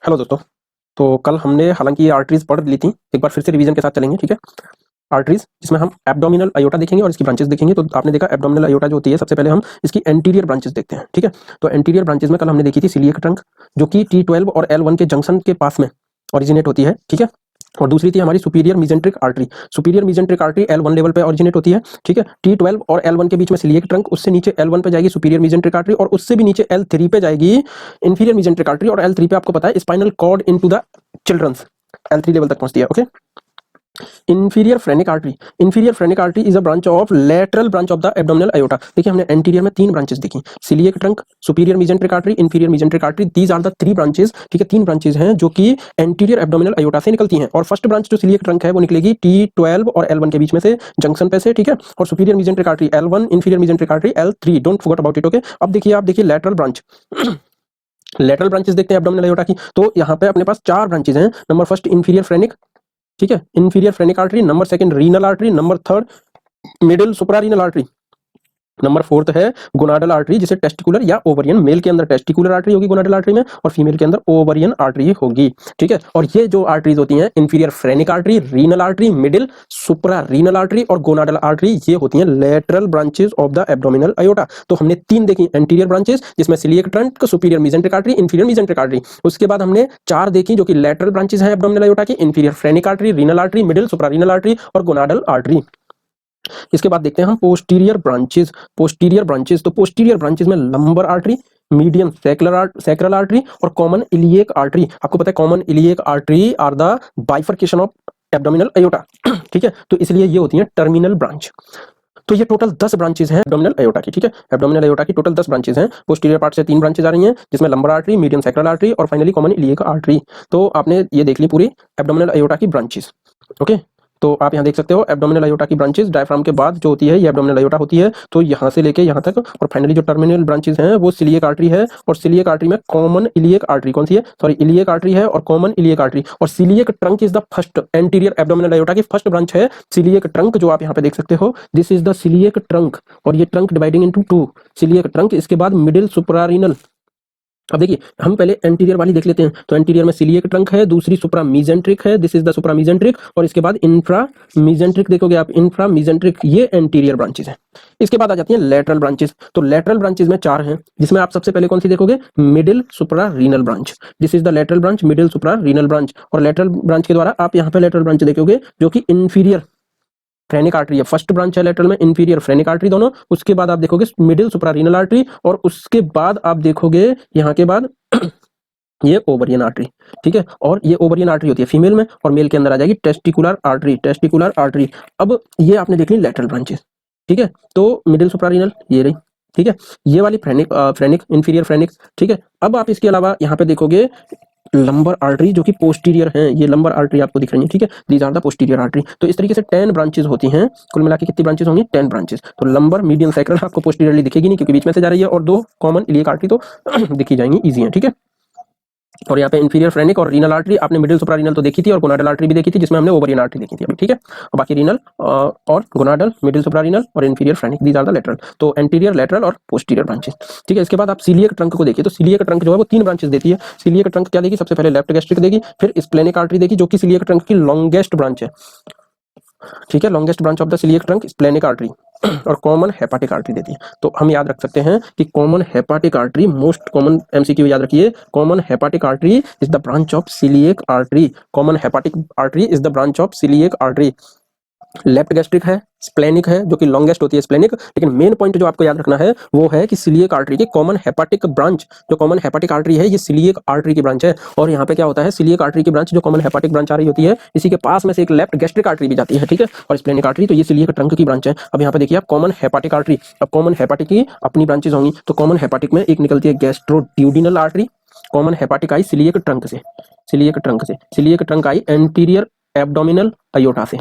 Hello दोस्तों। तो कल हमने हालांकि ये आर्टरीज पढ़ ली थी, एक बार फिर से रिवीजन के साथ चलेंगे, ठीक है। आर्टरीज जिसमें हम एब्डोमिनल अयोटा देखेंगे और इसकी ब्रांचेस देखेंगे। तो आपने देखा एब्डोमिनल अयोटा जो होती है, सबसे पहले हम इसकी एंटीरियर ब्रांचेस देखते हैं, ठीक है। तो एंटीरियर ब्रांचेस में कल हमने देखी थी सिलिएक ट्रंक, जो कि T12 और L1 के जंक्शन के पास में ओरिजिनेट होती है, ठीक है। और दूसरी थी हमारी superior mesenteric artery. Superior mesenteric artery L1 level पे ओरिजिनेट होती है, ठीक है। T12 और L1 के बीच में सिलिएक ट्रंक, उससे नीचे L1 पे जाएगी सुपीरियर मीजेंट्रिक आर्टरी, और उससे भी नीचे L3 पे जाएगी इंफीरियर मीजेंट्रिक आर्टरी, और L3 पे आपको पता है spinal cord into the children's L3 level तक पहुंचती है, okay. Inferior phrenic artery, inferior phrenic artery is a branch of lateral branch of the abdominal aorta. देखिए हमने एंटीरियर में तीन ब्रांचेस देखी, celiac trunk, superior mesenteric artery, inferior mesenteric artery. These are the three branches, ठीक है। तीन branches हैं जो कि एंटीरियर एब्डोमिनल अयोटा से निकलती हैं। और फर्स्ट ब्रांच जो सिलिएक ट्रंक है वो निकलेगी T12 और L1 के बीच में से, जंक्शन पे से, ठीक है। और superior mesenteric artery L1, inferior mesenteric artery L3। Don't forget about it, okay. अब देखिए, आप देखिए लेटरल ब्रांच लेटरल ब्रांचेस देखते हैं एब्डोमिनल अयोटा की। तो यहाँ पे अपने पास चार ब्रांचेस हैं। नंबर फर्स्ट इंफीरियर फ्रेनिक, ठीक है, inferior phrenic artery. Number second renal artery. Number third middle suprarenal artery. Number fourth है गोनाडल आर्टरी, जिसे टेस्टिकुलर या ओवरियन, मेल के अंदर टेस्टिकुलर आर्टरी होगी गोनाडल आर्टरी में, और फीमेल के अंदर ओवरियन आर्टरी होगी, ठीक है। और ये जो आर्टरीज होती हैं, inferior phrenic artery, renal artery, middle suprarenal artery और गोनाडल आर्टरी, ये होती हैं lateral branches of the abdominal aorta. तो हमने तीन देखी एंटीरियर ब्रांचेस, जिसमें celiac trunk, superior mesenteric artery, inferior mesenteric artery. उसके बाद हमने चार देखी जो कि लेटरल ब्रांचेस हैं एब्डोमिनल अयोटा की, inferior phrenic artery, renal artery, middle suprarenal artery और गोनाडल आर्टरी। इसके बाद देखते हैं हम पोस्टीरियर ब्रांचेस। पोस्टीरियर ब्रांचेस, तो पोस्टीरियर ब्रांचेस में lumbar artery, medium sacral artery और कॉमन इलिएक आर्टरी। आपको पता है common iliac artery are the bifurcation of abdominal aorta, ठीक है। तो इसलिए ये होती है टर्मिनल ब्रांच। तो ये टोटल 10 ब्रांचेस हैं एब्डोमिनल अयोटा की, ठीक है। एब्डोमिनल अयोटा की टोटल 10 ब्रांचेस हैं। पोस्टीरियर पार्ट से 3 ब्रांचेस आ रही हैं, जिसमें lumbar artery, medium sacral artery और फाइनली कॉमन इलिएक आर्टरी। तो आपने ये देख ली पूरी एब्डोमिनल अयोटा की ब्रांचेस, ओके। तो आप यहाँ देख सकते हो एब्डोमिनल अयोटा की ब्रांचेस, डायफ्राम के बाद जो होती है ये एब्डोमिनल अयोटा होती है। तो यहाँ से लेके यहाँ तक, और फाइनली जो टर्मिनल ब्रांचेस हैं वो सिलिएक आर्टरी है, और सिलिएक आर्टरी में कॉमन इलिएक आर्टरी कौन सी है, सॉरी इलिएक आर्टरी है और कॉमन इलिएक आर्टरी। और coeliac trunk is the first, anterior abdominal aorta की फर्स्ट ब्रांच है सिलिएक ट्रंक, जो आप यहाँ पे देख सकते हो। This is the coeliac trunk, और ये trunk dividing into two, coeliac trunk. इसके बाद मिडिल सुप्रारीनल। अब देखिए हम पहले एंटीरियर वाली देख लेते हैं। तो एंटीरियर में सिलिएक ट्रंक है, दूसरी सुप्रा मीजेंट्रिक है, दिस इज द सुप्रा मीजेंट्रिक, और इसके बाद इंफ्रा मीजेंट्रिक देखोगे आप, इंफ्रा मीजेंट्रिक, ये एंटीरियर ब्रांचेस है। इसके बाद आ जाती हैं लेटरल ब्रांचेस। तो लेटरल ब्रांचेस में चार हैं, जिसमें आप सबसे पहले कौन सी देखोगे, middle supra renal branch. This is the lateral branch, middle supra renal branch. और लेटरल ब्रांच के द्वारा आप यहाँ पे लेटरल ब्रांच देखोगे जो कि इंफीरियर फ्रेनिक आर्टरी है, फर्स्ट ब्रांच है लेटरल में, इंफीरियर फ्रेनिक आर्टरी दोनों। उसके बाद आप देखोगे मिडिल सुप्रारीनल आर्टरी, और उसके बाद आप देखोगे यहाँ के बाद ये ओवरियन आर्टरी, ठीक है। और ये ओवरियन आर्टरी होती है फीमेल में, और मेल के अंदर आ जाएगी टेस्टिकुलर आर्टरी, टेस्टिकुलर आर्टरी। अब ये आपने देख ली लेटरल ब्रांचेस, ठीक है। तो मिडिल सुप्रारीनल ये रही, ठीक है। ये वाली फ्रेनिक, फ्रेनिक इंफीरियर फ्रेनिक, ठीक है। अब आप इसके अलावा यहाँ पे देखोगे लंबर आर्टरी जो कि पोस्टीरियर हैं, ये लंबर आर्टरी आपको दिख रही है, ठीक है। These are the posterior artery. तो इस तरीके से 10 ब्रांचेस होती हैं। कुल मिला के कितनी ब्रांचेस होंगी, 10 ब्रांचेस। तो लंबर, मीडियम, सैक्रल आपको पोस्टीरियरली दिखेगी नहीं, क्योंकि बीच में से जा रही है, और दो कॉमन इलिएक आर्टरी तो दिखी जाएंगी, इजी है, ठीक है। और यहाँ पे इंफीरियर फ्रेनिक और रीनल आर्टरी, आपने मिडिल सुप्रारीनल तो देखी थी, और गोनाडल आर्टरी भी देखी थी, जिसमें हमने ओवरियन आर्टरी देखी थी अभी, ठीक है। और बाकी रीनल और गोनाडल, मिडिल सुप्रारीनल और inferior phrenic, these are the lateral. तो एंटीरियर, लेटरल और पोस्टीरियर ब्रांचेस, ठीक है। इसके बाद आप सिलिएक ट्रंक को देखिए। तो सिलिएक ट्रंक जो है वो 3 ब्रांचेस देती है। सिलिएक ट्रंक क्या देगी, सबसे पहले लेफ्ट गैस्ट्रिक देगी, फिर स्प्लेनिक आर्टरी देगी, जो कि सिलिएक ट्रंक की लॉन्गेस्ट ब्रांच है, ठीक है। Longest branch of the coeliac trunk splenic artery, और कॉमन हेपाटिक आर्टरी देती है। तो हम याद रख सकते हैं कि common hepatic artery, most common MCQ याद रखिए, common hepatic artery is the branch of coeliac artery. Common hepatic artery is the branch of coeliac artery. Left gastric है, स्प्लेनिक है, जो कि लॉन्गेस्ट होती है स्प्लेनिक। लेकिन मेन पॉइंट जो आपको याद रखना है वो है कि सिलिएक आर्टरी की कॉमन हेपाटिक ब्रांच, जो कॉमन हेपाटिक आर्टरी है, ये सिलिएक आर्टरी की ब्रांच है। और यहाँ पे क्या होता है, सिलिएक आर्टरी की ब्रांच जो कॉमन हेपाटिक ब्रांच आ रही होती है, इसी के पास में से एक लेफ्ट गैस्ट्रिक आर्टरी भी जाती है, ठीक है। और स्प्लेनिक आर्टरी, तो ये सिलिएक ट्रंक की ब्रांच है। अब यहाँ पे देखिए आप कॉमन हेपाटिक आर्टरी, अब कॉमन हेपाटिक की अपनी ब्रांचेज होंगी। तो कॉमन हेपाटिक में एक निकलती है गैस्ट्रोड्यूडिनल आर्टरी। कॉमन हेपाटिक आई सिलिएक ट्रंक से, सिलिएक ट्रंक से, सिलिएक ट्रंक आई एंटीरियर एब्डोमिनल अयोटा से,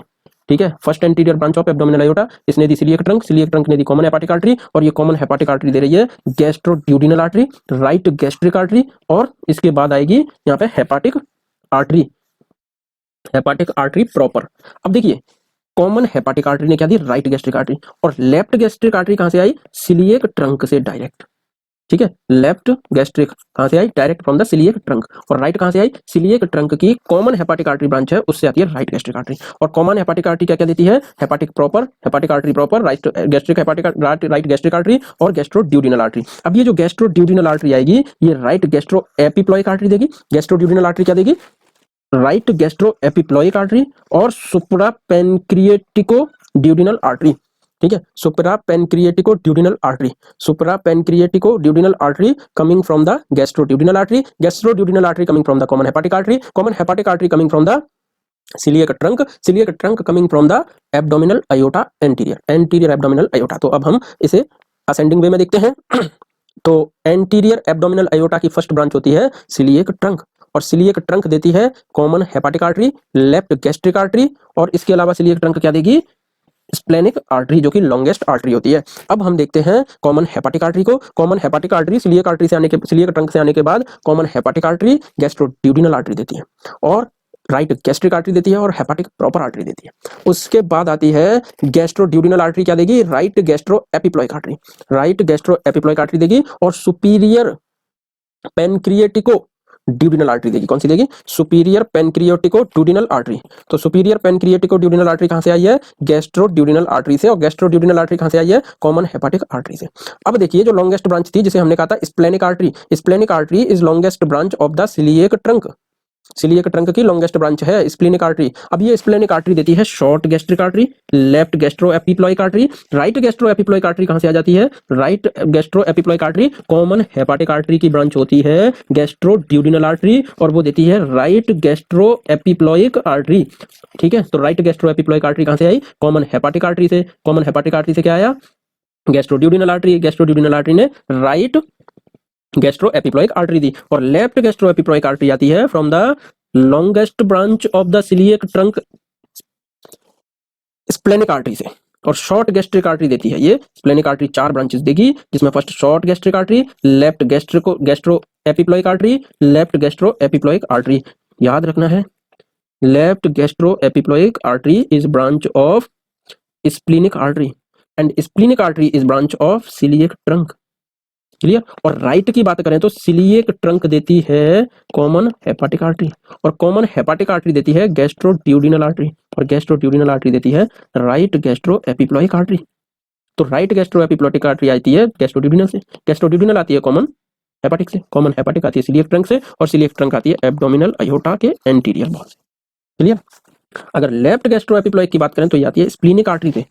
ठीक है। First anterior branch of abdominal aorta, इसने दी सिलिएक ट्रंक ने दी कॉमन हेपाटिक आर्टरी, और ये कॉमन हेपाटिक आर्टरी दे रही है gastroduodenal artery, right gastric artery, और इसके बाद आएगी यहाँ पे hepatic artery, hepatic artery proper. अब देखिए कॉमन हेपाटिक आर्टरी ने क्या दी, राइट गैस्ट्रिक आर्टरी, और लेफ्ट गैस्ट्रिक आर्टरी कहां से आई, सिलिएक ट्रंक से डायरेक्ट, ठीक है। लेफ्ट गैस्ट्रिक कहाँ से आई, direct from the coeliac trunk, और राइट कहाँ से आई, सिलिएक ट्रंक की कॉमन हेपाटिक आर्टरी ब्रांच है उससे आती है राइट गैस्ट्रिक आर्टरी। और कॉमन हेपाटिक आर्टरी क्या क्या देती है, hepatic proper, hepatic artery proper, right gastric hepatic, right gastric artery और गैस्ट्रोड्यूडिनल आर्टरी। अब ये जो गैस्ट्रोड्यूडिनल आर्टरी आएगी ये राइट गैस्ट्रो एपिप्लॉइक आर्टरी देगी। गैस्ट्रोड्यूडिनल आर्टरी क्या देगी, राइट गैस्ट्रो एपिप्लॉइक आर्टरी और सुप्रा पेनक्रिएटिको ड्यूडिनल आर्टरी। ठीक है, supra pancreatico duodenal artery, supra pancreatico duodenal artery coming from the gastroduodenal artery, gastroduodenal artery coming from the common hepatic artery, common hepatic artery coming from the coeliac trunk, coeliac trunk coming from the abdominal aorta anterior, anterior abdominal aorta. तो अब हम इसे ascending वे में देखते हैं। तो anterior abdominal aorta की first branch होती है सिलिएक ट्रंक, और सिलिएक ट्रंक देती है common hepatic artery, left gastric artery, और इसके अलावा सिलिएक ट्रंक क्या देगी, स्प्लेनिक आर्टरी जो कि लॉन्गेस्ट आर्टरी होती है। अब हम देखते हैं कॉमन हेपाटिक आर्टरी को। कॉमन हेपाटिक आर्टरी सिलिएक आर्टरी से आने के, सिलिएक ट्रंक से आने के बाद common hepatic artery gastroduodenal artery देती है, और राइट गैस्ट्रिक आर्टरी देती है, और हेपाटिक प्रॉपर आर्टरी देती है। उसके बाद आती है गैस्ट्रोड्यूडिनल आर्टरी, क्या देगी, right gastro epiploic artery, right gastro epiploic artery देगी, और सुपीरियर पेनक्रिएटिको ड्यूडिनल आर्टरी देगी। कौन सी देगी, सुपीरियर पेनक्रिएटिको ड्यूडिनल आर्टरी। तो सुपीरियर पेनक्रिएटिको ड्यूडिनल आर्टरी कहां से आई है, गैस्ट्रोड्यूडिनल आर्टरी से, और गैस्ट्रोड्यूडिनल आर्टरी कहां से आई है, कॉमन हेपाटिक आर्टरी से। अब देखिए जो लॉन्गेस्ट ब्रांच थी जिसे हमने कहा था splenic artery, splenic artery is longest branch of the coeliac trunk, coeliac trunk की लॉन्गेस्ट ब्रांच है स्प्लेनिक आर्टरी। अब ये स्प्लेनिक आर्टरी देती है short gastric artery, left gastro epiploic artery, right gastro epiploic artery कहां से आ जाती है, right gastro epiploic artery common hepatic artery की ब्रांच होती है गैस्ट्रोड्यूडिनल आर्टरी, और वो देती है राइट गैस्ट्रो एपिप्लॉइक आर्टरी। ठीक है, तो राइट गैस्ट्रो एपिप्लॉइक आर्टरी कहां से आई, कॉमन हेपाटिक आर्टरी से, कॉमन हेपाटिक आर्टरी से क्या आया, गैस्ट्रोड्यूडिनल आर्टरी, गैस्ट्रोड्यूडिनल आर्टरी ने राइट गैस्ट्रो एपिप्लॉइक आर्टरी दी, और लेफ्ट गैस्ट्रो एपिप्लॉइक आर्टरी आती है from the longest branch of the coeliac trunk splenic artery से, और शॉर्ट गैस्ट्रिक आर्टरी देती है ये स्प्लेनिक आर्टरी। 4 ब्रांचेस देगी जिसमें first short gastric artery, left gastro epiploic artery, left gastro epiploic artery. याद रखना है, left gastro epiploic artery is branch of splenic artery, and splenic artery is branch of coeliac trunk. Clear. और right की बात करें तो coeliac trunk देती है कॉमन हेपाटिक आर्टरी, और कॉमन हेपाटिक आर्टरी देती है गैस्ट्रोड्यूडिनल आर्टरी, और गैस्ट्रोड्यूडिनल आर्टरी देती है राइट गैस्ट्रो एपिप्लॉइक आर्टरी। तो राइट गैस्ट्रो एपिप्लॉइक आर्टरी आती है गैस्ट्रोड्यूडिनल से, गैस्ट्रोड्यूडिनल आती है कॉमन हेपाटिक से, कॉमन हेपाटिक आती है सिलिएक ट्रंक से, और सिलिएक ट्रंक आती है एब्डोमिनल अयोटा के एंटीरियर वॉल से। क्लियर। अगर लेफ्ट गैस्ट्रो एपिप्लॉइक की बात करें तो ये आती है स्प्लेनिक आर्टरी से,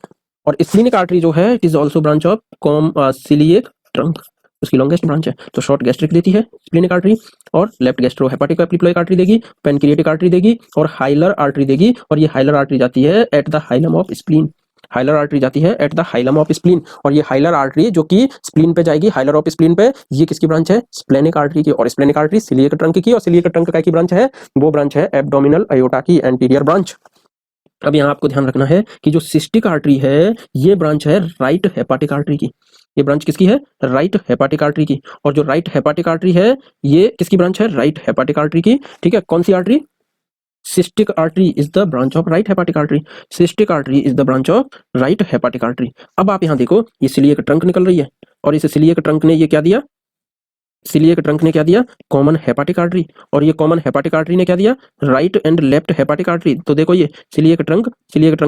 और स्प्लेनिक आर्टरी जो है it is also branch of coeliac trunk, उसकी लॉन्गेस्ट ब्रांच है। तो शॉर्ट गैस्ट्रिक देती है स्प्लेनिक आर्टरी, और left gastro hepatic epiploic artery देगी, पेनक्रिएटिक आर्टरी देगी, और हाइलर आर्टरी देगी, और ये हाइलर आर्टरी जाती है at the hilum of spleen, hilar artery जाती है at the hilum of spleen, और ये हाइलर आर्टरी जो कि स्प्लीन पे जाएगी, हाइलर ऑफ स्प्लीन पे, ये किसकी ब्रांच है, स्प्लेनिक आर्टरी की, और स्प्लेनिक आर्टरी सिलिएक ट्रंक की, और सिलिएक ट्रंक का की ब्रांच है, वो ब्रांच है एब्डोमिनल अयोटा की एंटीरियर ब्रांच। अब यहाँ आपको ध्यान रखना है कि जो सिस्टिक आर्टरी है ये ब्रांच है राइट हेपाटिक आर्टरी की, ये ब्रांच किसकी है, राइट हेपाटिक आर्टरी की, और जो राइट हेपाटिक आर्टरी है ये किसकी ब्रांच है, राइट हेपाटिक आर्टरी की। ठीक है, कौन सी artery, cystic artery is the branch of right hepatic artery, cystic artery is the branch of right hepatic artery. अब आप यहाँ देखो ये सिलिएक ट्रंक निकल रही है, और इस सिलिएक ट्रंक ने ये क्या दिया, सिलिएक ट्रंक ने क्या दिया, कॉमन हेपाटिक आर्टरी, और ये कॉमन हेपाटिक आर्टरी ने क्या दिया, right and left hepatic artery. तो देखो ये सिलिएक ट्रंक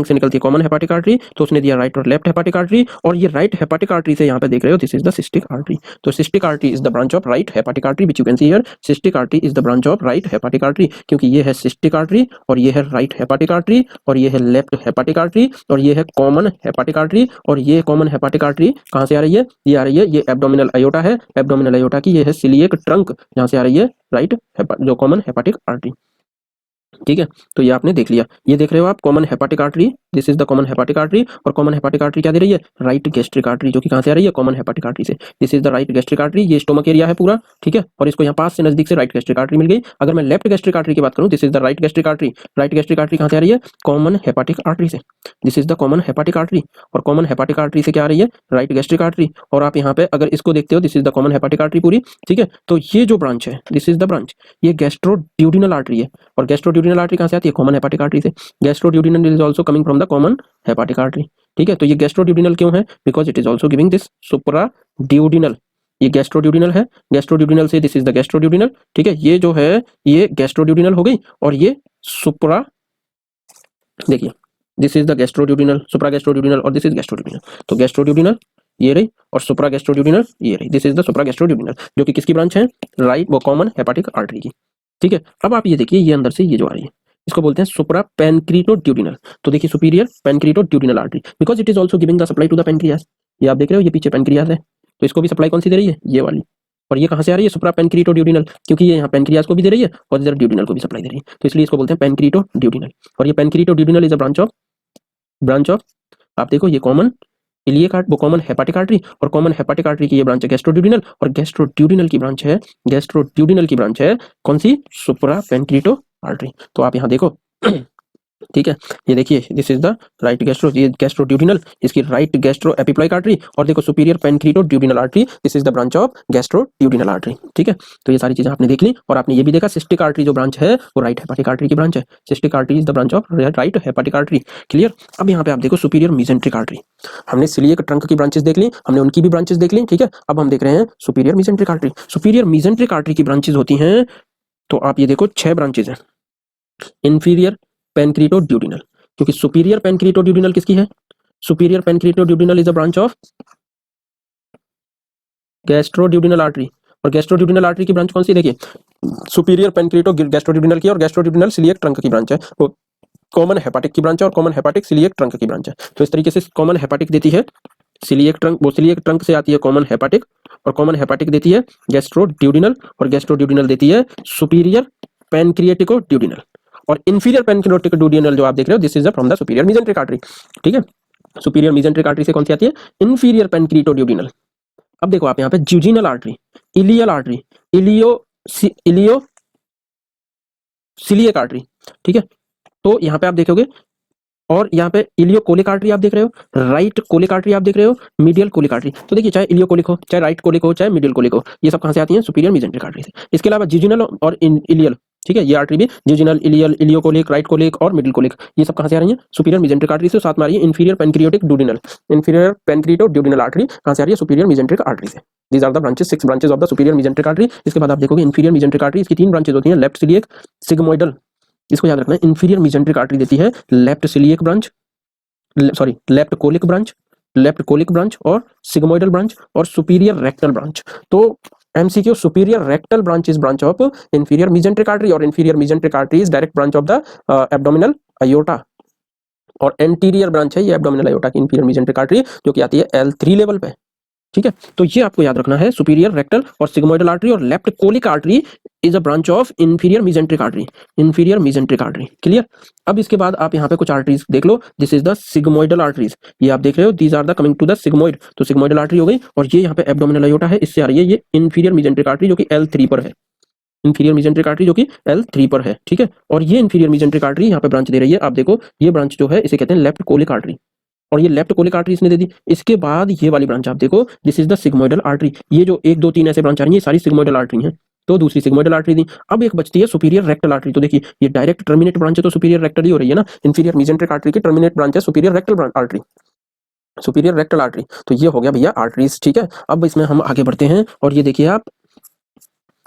से निकलती है कॉमन हेपाटिक आर्टरी, तो उसने दिया राइट और लेफ्ट हेपाटिक आर्टरी, और ये राइट हेपाटिक आर्टरी से यहाँ पे देख रहे हो this is the cystic artery. तो cystic artery is the branch of right hepatic artery which you can see here, cystic artery is the branch of right hepatic artery, क्योंकि ये है सिस्टिक आर्टरी, और ये है राइट हेपाटिक आर्टरी, और ये है लेफ्ट हेपाटिक आर्टरी, और ये है कॉमन हेपाटिक आर्टरी, और ये कॉमन हेपाटिक आर्टरी कहाँ से आ रही है, ये आ रही है, ये एब्डोमिनल अयोटा है, एब्डोमिनल अयोटा की ये है सिलिएक ट्रंक, यहां से आ रही है राइट जो कॉमन हेपाटिक आर्टरी। ठीक है, तो ये आपने देख लिया, ये देख रहे हो आप common hepatic artery, this is the common hepatic artery, और कॉमन हेपाटिक आर्टरी क्या दे रही है, राइट गैस्ट्रिक आर्टरी, जो कि कहां से आ रही है, कॉमन हेपाटिक आर्टरी से, this is the right gastric artery, ये स्टोमक एरिया है पूरा। ठीक है, और इसको यहाँ पास से नजदीक से राइट गैस्ट्रिक आर्टरी मिल गई। अगर मैं लेफ्ट गैस्ट्रिक आर्टरी की बात करूं, this is the right gastric artery, right gastric artery कहां से आ रही है, कॉमन हेपाटिक आर्टरी से, this is the common hepatic artery, और कॉमन हेपाटिक आर्टरी से क्या आ रही है, राइट गैस्ट्रिक आर्टरी। और आप यहाँ पे अगर इसको देखते हो this is the common hepatic artery पूरी। ठीक है, तो ये जो ब्रांच है दिस इज द ब्रांच, ये गैस्ट्रोड्यूडिनल आर्टरी है, और गैस्ट्रोड्यूडिनल आर्टरी कहां से आती है, कॉमन हेपाटिक आर्टरी से, gastroduodenal is also coming from the common hepatic artery. ठीक है, तो ये गैस्ट्रोड्यूडिनल क्यों है, because it is also giving this supraduodenal, ये गैस्ट्रोड्यूडिनल है, गैस्ट्रोड्यूडिनल से दिस इज द गैस्ट्रोड्यूडिनल, ठीक है। ये जो है ये गैस्ट्रोड्यूडिनल हो गई और ये सुप्रा, देखिए this is the gastroduodenal, supra gastroduodenal और दिस इज गैस्ट्रोड्यूडिनल। तो गैस्ट्रोड्यूडिनल ये रही और सुप्रा गैस्ट्रोड्यूडिनल ये रही, this is the supra gastroduodenal, जो कि किसकी ब्रांच है, राइट वो कॉमन हेपाटिक आर्टरी की, ठीक है। अब आप ये देखिए ये अंदर से ये जो आ रही है इसको बोलते हैं सुप्रा पैनक्रीटोड्यूडिनल। तो देखिए superior pancreaticoduodenal artery, because it is also giving the supply to the pancreas. ये आप देख रहे हो ये पीछे पैनक्रियास है, तो इसको भी सप्लाई कौन सी दे रही है, ये वाली। और ये कहाँ से आ रही है, सुप्रा पैनक्रीटोड्यूडिनल, क्योंकि ये यहाँ पैनक्रियास को भी दे रही है और इधर ड्यूडिनल को भी सप्लाई दे रही है, तो इसलिए इसको बोलते हैं पैनक्रीटोड्यूडिनल। और ये पैनक्रीटोड्यूडिनल इज अ ब्रांच ऑफ आप देखो ये कॉमन इलियक वो कॉमन हेपाटिक आर्टरी, और कॉमन हेपाटिक आर्टरी की ये ब्रांच है गैस्ट्रोड्यूडिनल, और गैस्ट्रोड्यूडिनल की ब्रांच है, गैस्ट्रोड्यूडिनल की ब्रांच है कौन सी, सुप्रा पैनक्रीटो आर्टरी। तो आप यहाँ देखो ठीक है, ये देखिए this is the right gastro, ये गैस्ट्रोड्यूडिनल, इसकी राइट गैस्ट्रो एपिप्लाइक आर्टरी, और देखो superior pancreaticoduodenal artery, this is the branch of gastroduodenal artery, ठीक है। तो ये सारी चीजें आपने देख ली, और आपने ये भी देखा सिस्टिक आर्टरी जो ब्रांच है वो राइट हेपाटिक आर्टरी की ब्रांच है, cystic artery is the branch of right hepatic artery, clear. अब यहाँ पे आप देखो सुपीरियर मीजेंट्रिक आर्टरी, हमने सिलियक ट्रंक की ब्रांचेस देख ली, हमने उनकी भी ब्रांचेस देख ली, ठीक है। अब हम देख रहे हैं superior mesenteric artery. Superior mesenteric artery की ब्रांचेस होती हैं, तो आप ये देखो 6 ब्रांचेस हैं। इंफीरियर पैनक्रीटोड्यूडिनल, क्योंकि सुपीरियर पैनक्रीटोड्यूडिनल किसकी है, superior pancreaticoduodenal is a branch of gastroduodenal artery, और गैस्ट्रोड्यूडिनल आर्टरी की ब्रांच कौन सी, देखिए सुपीरियर पैनक्रीटो गैस्ट्रोड्यूडिनल की, और गैस्ट्रोड्यूडिनल सिलियक ट्रंक की ब्रांच है, वो कॉमन हेपाटिक की ब्रांच है, और कॉमन हेपाटिक सिलियक ट्रंक की ब्रांच है। तो इस तरीके से कॉमन हेपाटिक देती है सिलियक ट्रंक, वो सिलियक ट्रंक से आती है कॉमन हेपाटिक, और कॉमन हेपाटिक देती है गैस्ट्रोड्यूडिनल, और गैस्ट्रोड्यूडिनल देती है सुपीरियर पैनक्रिएटिकोड्यूडिनल, और इंफीरियर पैनक्रिएटिकोड्यूडिनल जो आप देख रहे हो this is from the superior mesenteric artery, ठीक है। सुपीरियर मीजेंट्रिक आर्टरी से कौन सी आती है, इंफीरियर पैनक्रिएटोड्यूडिनल। अब देखो आप यहाँ पे jejunal artery, ileal artery, ileo coeliac artery, ठीक है। तो यहाँ पे आप देखोगे, और यहाँ पे इलियो कोलिक आर्टरी आप देख रहे हो, राइट कोलिक आर्टरी आप देख रहे हो, मीडियल कोलिक आर्टरी। तो देखिए चाहे इलियो कोलिक हो, चाहे राइट कोलिक हो, चाहे मीडियल कोलिक हो, ये सब कहाँ से आती हैं, सुपीरियर मीजेंट्रिक आर्टरी से। इसके अलावा जिजिनल और इलियल, ठीक है, ये आर्टरी भी जिजिनल, इलियल, इलियो कोलिक, राइट कोलिक और मिडिल कोलिक, ये सब कहाँ से आ रही है, सुपीरियर मीजेंट्रिक आर्टरी से। साथ में आ रही है inferior pancreaticoduodenal, inferior pancreaticoduodenal artery कहाँ से आ रही है, सुपीरियर मीजेंट्रिक आर्टरी से। These are the branches, 6 branches of the superior mesenteric artery. इसके बाद आप देखोगे इंफीरियर मीजेंट्रिक आर्टरी, इसकी 3 ब्रांचेस होती हैं, लेफ्ट सिलियक, सिग्मोइडल, इसको याद रखना है। इंफीरियर मीजेंट्रिक आर्टरी देती है left coeliac branch, sorry left colic branch, left colic branch और सिग्मोइडल ब्रांच और सुपीरियर रेक्टल ब्रांच। तो MCQ superior rectal branch is branch of inferior mesenteric artery, और inferior mesenteric artery is direct branch of the abdominal aorta, और anterior branch है ये abdominal aorta की inferior mesenteric artery, जो कि आती है L3 लेवल पे, ठीक है। तो ये आपको याद रखना है, सुपीरियर रेक्टल और सिग्मोइडल आर्टरी, और left colic artery is a branch of inferior mesenteric artery, inferior mesenteric artery, clear. अब इसके बाद आप यहाँ पे कुछ आर्टरीज देख लो, this is the sigmoidal arteries, ये आप देख रहे हो, these are the coming to the sigmoid. तो सिग्मोइडल आर्टरी हो गई, और ये यहाँ पे एब्डोमिनल अयोटा है, इससे आ रही है ये इंफीरियर मीजेंट्रिक आर्टरी, जो कि L3 पर है, इंफीरियर मीजेंट्रिक आर्टरी जो कि L3 पर है, ठीक है। और ये इंफीरियर मीजेंट्रिक आर्टरी यहाँ पे ब्रांच दे रही है, आप देखो ये ब्रांच जो है इसे कहते हैं लेफ्ट कोलिक आर्टरी, और ये लेफ्ट कोलिक आर्टरी इसने दे दी। इसके बाद ये वाली ब्रांच आप देखो, this is the sigmoidal artery, ये जो 1 2 3 ऐसे ब्रांच आ रही है, सारी सिग्मोइडल आर्टरी हैं, तो दूसरी सिग्मोइडल आर्टरी दी। अब एक बचती है सुपीरियर रेक्टल आर्टरी, तो देखिए ये डायरेक्ट टर्मिनेट ब्रांच है, तो सुपीरियर रेक्टल ही हो रही है ना, इंफीरियर मीजेंट्रिक आर्टरी की टर्मिनेट ब्रांच है superior rectal artery, superior rectal artery. तो ये हो गया भैया आर्टरीज, ठीक है। अब इसमें हम आगे बढ़ते हैं, और ये देखिए आप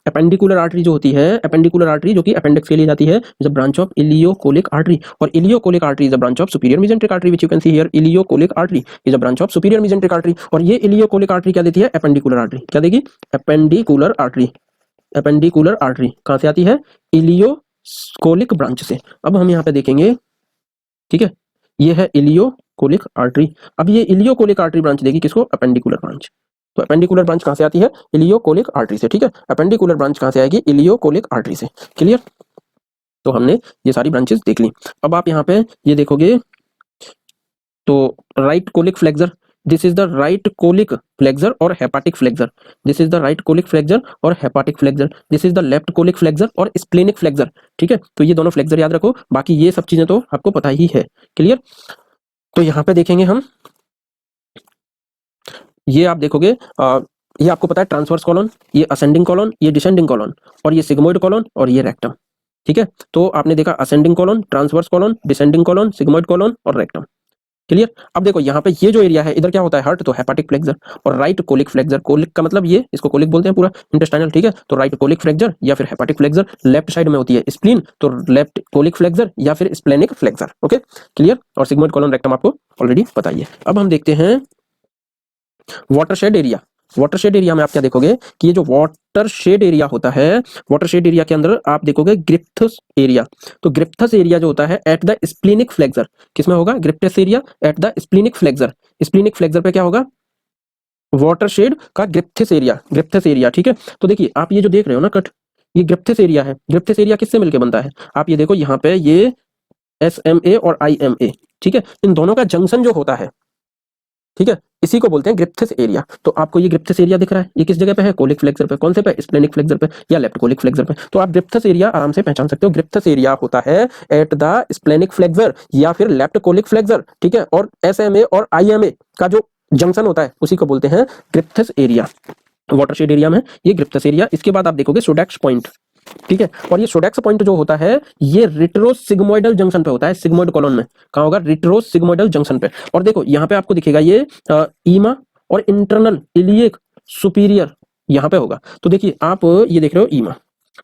एपेंडिकुलर आर्टरी जो होती है, एपेंडिकुलर आर्टरी जो कि अपेंडिक्स के लिए जाती है, is a branch of ileocolic artery, और ileocolic artery is a branch of superior mesenteric artery, which you can see here, ileocolic artery is a branch of superior mesenteric artery. और ये iliocolic artery क्या देती है, appendicular artery, क्या देगी, appendicular artery, appendicular artery कहाँ से आती है, इलियोकोलिक ब्रांच से। अब हम यहाँ पे देखेंगे, ठीक है, ये है इलियोकोलिक आर्टरी। अब ये इलियोकोलिक आर्टरी ब्रांच देगी किसको, अपेंडिकुलर ब्रांच। तो अपेंडिकुलर ब्रांच कहाँ से आती है, इलियोकोलिक आर्टरी से, ठीक है। अपेंडिकुलर ब्रांच कहाँ से आएगी, इलियोकोलिक आर्टरी से, क्लियर। तो हमने ये सारी ब्रांचेस देख ली। अब आप यहाँ पे ये देखोगे, तो right colic flexure, this is the right colic flexure और hepatic flexure, this is the right colic flexure और hepatic flexure, this is the left colic flexure और स्प्लेनिक फ्लेक्सर, ठीक है। तो ये दोनों फ्लेक्सर याद रखो, बाकी ये सब चीजें तो आपको पता ही है, क्लियर। तो यहाँ पे देखेंगे हम, ये आप देखोगे ये आपको पता है ट्रांसवर्स कॉलम, ये असेंडिंग कॉलम, ये डिसेंडिंग कॉलम, और ये सिग्मोइड कॉलम और ये रेक्टम, ठीक है। तो आपने देखा ascending column, transverse column, descending column, sigmoid column और रेक्टम। क्लियर। अब देखो यहाँ पे ये जो एरिया है इधर क्या होता है, हर्ट, तो हेपाटिक फ्लेक्सर, और राइट कोलिक फ्लेक्सर, कोलिक का मतलब ये, इसको कोलिक बोलते हैं पूरा इंटेस्टाइनल, ठीक है। तो राइट कोलिक फ्लेक्सर या फिर हेपाटिक फ्लेक्सर, लेफ्ट साइड में होती है स्प्लीन, तो लेफ्ट कोलिक फ्लेक्सर या फिर स्प्लेनिक फ्लेक्सर, ओके क्लियर। और सिग्मोइड कॉलन रेक्टम आपको ऑलरेडी बताइए। अब हम देखते हैं वाटरशेड एरिया। वाटरशेड एरिया में आप क्या देखोगे कि ये जो वाटरशेड एरिया होता है, वाटरशेड एरिया के अंदर आप देखोगे ग्रिप्थस एरिया। तो ग्रिप्थस एरिया जो होता है एट द स्प्लीनिक फ्लेक्सर, किसमें होगा, Griffiths area at the splenic flexure. Splenic flexure पे क्या होगा, वाटरशेड का ग्रिप्थस एरिया, ग्रिप्थस एरिया, ठीक है। तो देखिए आप ये जो देख रहे हो ना कट, ये ग्रिप्थस एरिया है। ग्रिप्थस एरिया किससे मिलकर बनता है, आप ये देखो यहाँ पे ये SMA और IMA, ठीक है, इन दोनों का जंक्शन जो होता है, ठीक है, इसी को बोलते हैं ग्रिप्थस एरिया। तो आपको ये ग्रिप्थस एरिया दिख रहा है, ये किस जगह पे है, कोलिक फ्लेक्सर पे, कौन से पे, स्प्लेनिक फ्लेक्सर पे या लेफ्ट कोलिक फ्लेक्सर पे। तो आप ग्रिप्थस एरिया आराम से पहचान सकते हो, ग्रिप्थस एरिया होता है एट द स्प्लेनिक फ्लेक्सर या फिर लेफ्ट कोलिक फ्लेक्सर, ठीक है। और SMA और IMA का जो जंक्शन होता है उसी को बोलते हैं ग्रिप्थस एरिया। वाटरशेड एरिया में ये ग्रिप्थस एरिया। इसके बाद आप देखोगे सोडेक्स पॉइंट, ठीक है। और ये सोडेक्स पॉइंट जो होता है ये रिट्रोसिग्मोइडल जंक्शन पे होता है, सिग्मोइड कॉलोन में। कहाँ होगा, रिट्रोसिग्मोइडल जंक्शन पे। और देखो यहाँ पे आपको दिखेगा ये ईमा और इंटरनल इलियक सुपीरियर यहाँ पे होगा। तो देखिए आप ये देख रहे हो ईमा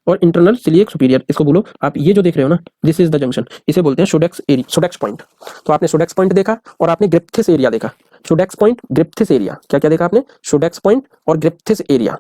और इंटरनल सिलियक सुपीरियर, इसको बोलो आप, ये जो देख रहे हो ना, दिस इज द जंक्शन, इसे बोलते हैं सोडेक्स एरिया, सोडेक्स पॉइंट। तो आपने सोडेक्स पॉइंट देखा और आपने ग्रिप्थिस एरिया देखा। सोडेक्स पॉइंट, ग्रिप्थिस एरिया, क्या क्या देखा आपने, सोडेक्स पॉइंट और ग्रिप्थिस एरिया।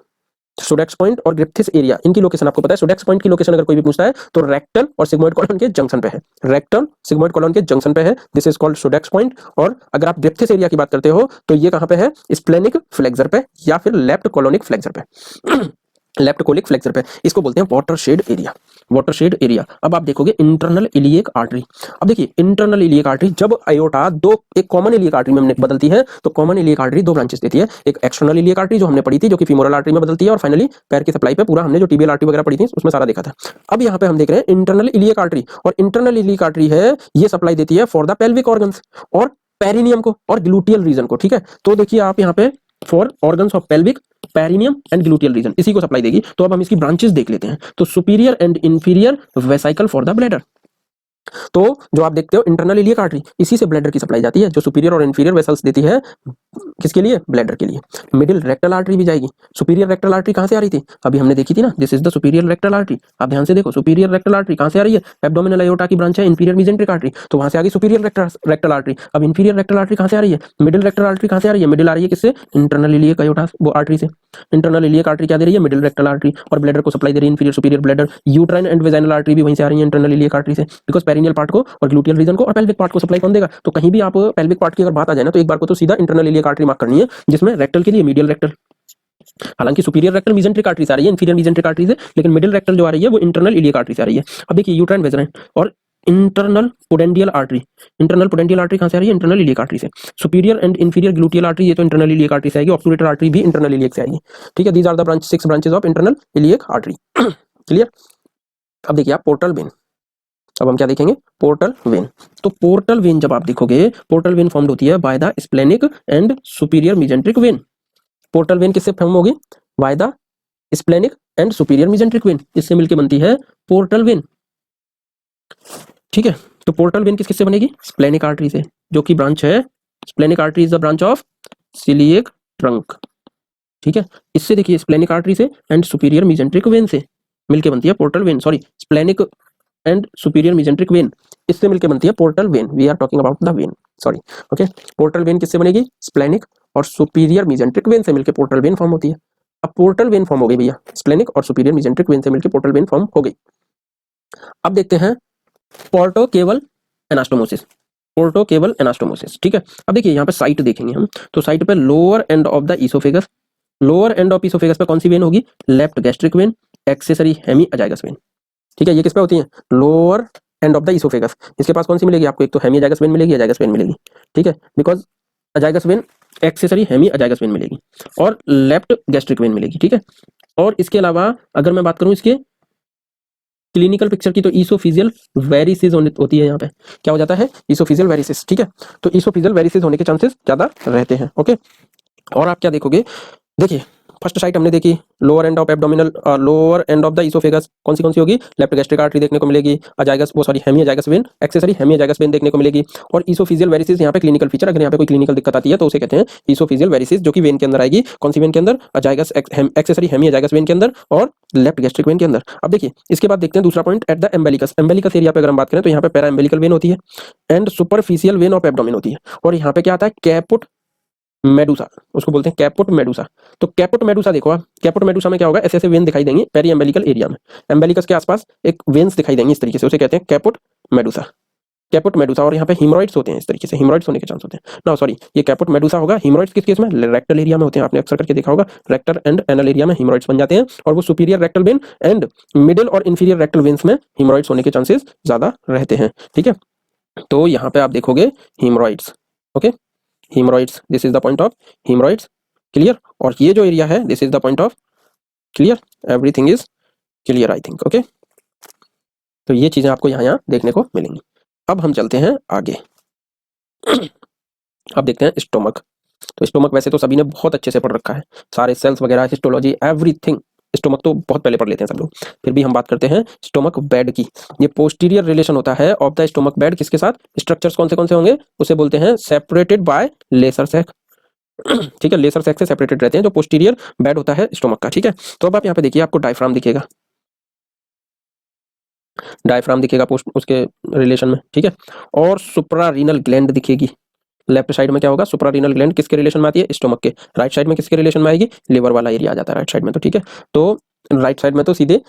सोडेक्स पॉइंट और ग्रिप्थिस एरिया, इनकी लोकेशन आपको पता है। सोडेक्स पॉइंट की लोकेशन अगर कोई भी पूछता है तो रेक्टल और सिग्मोइड कॉलन के जंक्शन पे है, रेक्टल सिग्मोइड कॉलन के जंक्शन पे है, दिस इज कॉल्ड सोडेक्स पॉइंट। और अगर आप ग्रिप्थिस एरिया की बात करते हो तो ये कहां पे है, स्प्लेनिक फ्लेक्सर पे या फिर लेफ्ट कोलोनिक फ्लेक्सर पे लेफ्ट कोलिक फ्लेक्सर पे, इसको बोलते हैं वाटरशेड एरिया, वाटरशेड एरिया। अब आप देखोगे इंटरनल इलियक आर्टरी। अब देखिए इंटरनल इलियक आर्टरी, जब आयोटा दो, एक कॉमन इलियक आर्टरी में बदलती है तो कॉमन इलियक आर्टरी दो ब्रांचेस देती है, एक एक्सटर्नल इलियक आर्टरी जो हमने पढ़ी थी जो कि फीमोरल आर्टरी में बदलती है, और फाइनली पैर की सप्लाई पे पूरा हमने जो टीबियल आर्टरी वगैरह पढ़ी थी उसमें सारा देखा था। अब यहाँ पे हम देख रहे हैं इंटरनल इलियक आर्टरी, और इंटरनल इलियक आर्टरी है ये सप्लाई देती है फॉर द पेल्विक ऑर्गन्स और पेरिनियम को और ग्लूटियल रीजन को, ठीक है। तो देखिए आप यहाँ पे for organs of pelvic, perineum and gluteal region, इसी को सप्लाई देगी। तो अब हम इसकी ब्रांचेस देख लेते हैं। तो superior and inferior vesicle for the bladder, तो जो आप देखते हो इंटरनल इलियक आर्टरी, इसी से ब्लैडर की सप्लाई जाती है, जो सुपीरियर और इंफीरियर वेसल्स देती है किसके लिए, ब्लैडर के लिए। मिडिल रेक्टल आर्टरी भी जाएगी। सुपीरियर रेक्टल आर्टरी कहां से आ रही थी, अभी हमने देखी थी ना, this is the superior rectal artery. आप ध्यान से देखो सुपीरियर रेक्टल आर्टरी कहां से आ रही है, एब्डोमिनल अयोटा की ब्रांच है इंफीरियर मेसेंट्रिक आर्टरी, तो वहां से आ गई सुपीरियर रेक्टल आर्टरी। अब इंफीरियर रेक्टल आर्टरी कहां से आ रही है, मिडिल रेक्टल आर्टरी कहां से आ रही है, मिडिल आ रही है किससे, इंटरनल इलियक अयोटा वो आर्टरी से। इंटरनल इलियक आर्टरी क्या दे रही है, मिडिल रेक्टल आर्टरी, और ब्लैडर को सप्लाई दे रही है inferior superior bladder. Uterine and vaginal artery भी वहीं से आ रही है इंटरनल इलियक आर्टरी से, बिकॉज पेरिनियल पार्ट को और ग्लूटियल रीजन को और पेल्विक पार्ट को सप्लाई कौन देगा। तो कहीं भी आप पेल्विक पार्ट की अगर बात आ जाए ना तो एक बार को तो सीधा इंटरनल इलियक आर्टरी मार्क करनी है, जिसमें रेक्टल के लिए मीडियल रेक्टल, हालांकि सुपीरियर रेक्टल मेसेंट्रिक आर्टरी से आ रही है, इंफीरियर मेसेंट्रिक आर्टरी से, लेकिन मिडिल रेक्टल जो आ रही है वो इंटरनल इलियक आर्टरी से आ रही है। अब देखिए यूट्राइन वेजाइन और internal pudendal artery, internal pudendal artery कहां से आ रही है, इंटरनल इलियक आर्टरी से। Superior and inferior gluteal artery ये तो इंटरनल इलियक आर्टरी से आएगी, ऑब्टुरेटर आर्टरी भी इंटरनल इलियक से आएगी, ठीक है। These are the branch 6 branches of internal iliac artery, clear. अब देखिए आप पोर्टल वेन, अब हम क्या देखेंगे, पोर्टल वेन। तो पोर्टल वेन जब आप देखोगे, पोर्टल वेन फॉर्म होती है by the splenic and superior mesenteric when. Portal vein किससे फॉर्म होगी, by the splenic and superior mesenteric vein, इससे मिलकर बनती है पोर्टल वेन, ठीक है। तो पोर्टल वेन किससे बनेगी, स्प्लेनिक आर्टरी से, जो कि ब्रांच है, splenic artery is the branch of coeliac trunk, ठीक है। इससे देखिए स्प्लेनिक आर्टरी से एंड सुपीरियर मेसेंट्रिक वेन से मिलकर बनती है portal vein, sorry splenic and superior mesenteric vein, इससे मिलकर बनती है portal vein, we are talking about the vein, sorry, okay. Portal vein किससे बनेगी, स्प्लेनिक और सुपीरियर मेसेंट्रिक वेन से मिलकर पोर्टल वेन फॉर्म होती है। अब पोर्टल वेन फॉर्म हो गई भैया, स्प्लेनिक और सुपीरियर मेसेंट्रिक वेन से मिलकर पोर्टल वेन फॉर्म हो गई। अब देखते हैं पोर्टो केवल एनास्टोमोसिस, पोर्टो केवल एनास्टोमोसिस, ठीक है। अब देखिए यहाँ पे साइट देखेंगे हम, तो साइट पे lower end of the oesophagus, lower end of oesophagus पे कौन सी वेन होगी, left gastric vein, accessory hemi azygos vein, ठीक है। ये किस पे होती है, lower end of the oesophagus. इसके पास कौन सी मिलेगी आपको, एक तो हेमी अजाइगस वेन मिलेगी, अजाइगस वेन मिलेगी, ठीक है, because azygos vein accessory hemi azygos vein मिलेगी, और लेफ्ट गैस्ट्रिक वेन मिलेगी, ठीक है। और इसके अलावा अगर मैं बात करूं इसके क्लिनिकल पिक्चर की, तो ईसोफिजियल वेरिसिस होती है, यहाँ पे क्या हो जाता है, ईसोफिजियल वेरिसिस, ठीक है। तो ईसोफिजियल वेरिसिस होने के चांसेस ज्यादा रहते हैं, ओके। और आप क्या देखोगे, देखिए फर्स्ट साइट हमने देखी lower end of abdominal, lower end of the oesophagus, कौन सी होगी, लेफ्ट गैस्ट्रिक आर्टरी देखने को मिलेगी, अजाइगस वो सॉरी हेमियोजाइगस वेन, एक्सेसरी हेमियोजाइगस वेन देखने को मिलेगी, और इसोफिजियल वेरिसिस यहाँ पे क्लिनिकल फीचर, अगर यहाँ पे कोई क्लिनिकल दिक्कत आती है तो उसे कहते हैं इसोफिजियल वेरिसिस, जो कि वेन के अंदर आएगी, कौन सी वेन के अंदर, अजाइगस एक्सेसरी हेमियोजाइगस वेन के अंदर और लेफ्ट गैस्ट्रिक वेन के अंदर। अब देखिए इसके बाद देखते हैं दूसरा पॉइंट, एट द एम्बेलिकस, एम्बेलिकस एरिया पे अगर हम बात करें तो यहाँ पे पैरा एम्बेलिकल वेन होती है and superficial when of abdomen होती है, और यहाँ पे क्या आता है, कैपुट मेडुसा, उसको बोलते हैं कैपुट मेडुसा। तो कैपुट मेडुसा देखो आप, कैपुट मेडुसा में क्या होगा, ऐसे ऐसे वेन दिखाई देंगी पेरी एम्बेलिकल एरिया में, एम्बेलिकस के आसपास एक वेन्स दिखाई देंगी इस तरीके से, उसे कहते हैं कैपुट मेडुसा, कैपुट मेडुसा। और यहाँ पे हिमोरॉइड्स होते हैं, इस तरीके से हिमोरॉइड्स होने के चांस होते हैं ना, सॉरी ये कैपुट मेडुसा होगा। हिमोरॉइड्स किस केस में, रेक्टल एरिया में होते हैं, आपने अक्सर करके देखा होगा, रेक्टल एंड एनल एरिया में हिमोरॉइड्स बन जाते हैं, और वो superior rectal vein and middle और इंफीरियर रेक्टल वेन्स में हिमोरॉइड्स होने के चांसेस ज्यादा रहते हैं, ठीक है। तो यहाँ पे आप देखोगे haemorrhoids, okay, haemorrhoids, this is the point of haemorrhoids, clear. और ये जो एरिया है this is the point of clear, everything is clear I think, okay. तो ये चीजें आपको यहाँ देखने को मिलेंगी। अब हम चलते हैं आगे अब देखते हैं स्टोमक। तो स्टोमक वैसे तो सभी ने बहुत अच्छे से पढ़ रखा है, सारे सेल्स वगैरह, हिस्टोलॉजी, एवरीथिंग, स्टोमक तो बहुत पहले पढ़ लेते हैं सब लोग, फिर भी हम बात करते हैं स्टोमक बेड की। ये पोस्टीरियर रिलेशन होता है ऑफ द स्टोमक बेड, किसके साथ, स्ट्रक्चर्स कौन से होंगे, उसे बोलते हैं सेपरेटेड बाय लेसर सैक, ठीक है, लेसर सैक से सेपरेटेड रहते हैं जो पोस्टीरियर बेड होता है स्टोमक का, ठीक है। तो अब आप यहाँ पे देखिए, आपको डायफ्राम दिखेगा, डायफ्राम दिखेगा पोस्ट उसके रिलेशन में, ठीक है, और सुप्रारीनल ग्लैंड दिखेगी। लेफ्ट साइड में क्या होगा, सुप्रारीनल ग्लैंड किसके रिलेशन में आती है, स्टोमक के। राइट साइड में किसके रिलेशन में आएगी, लिवर वाला एरिया आ जाता है राइट साइड में, तो ठीक है। तो राइट साइड में तो सीधे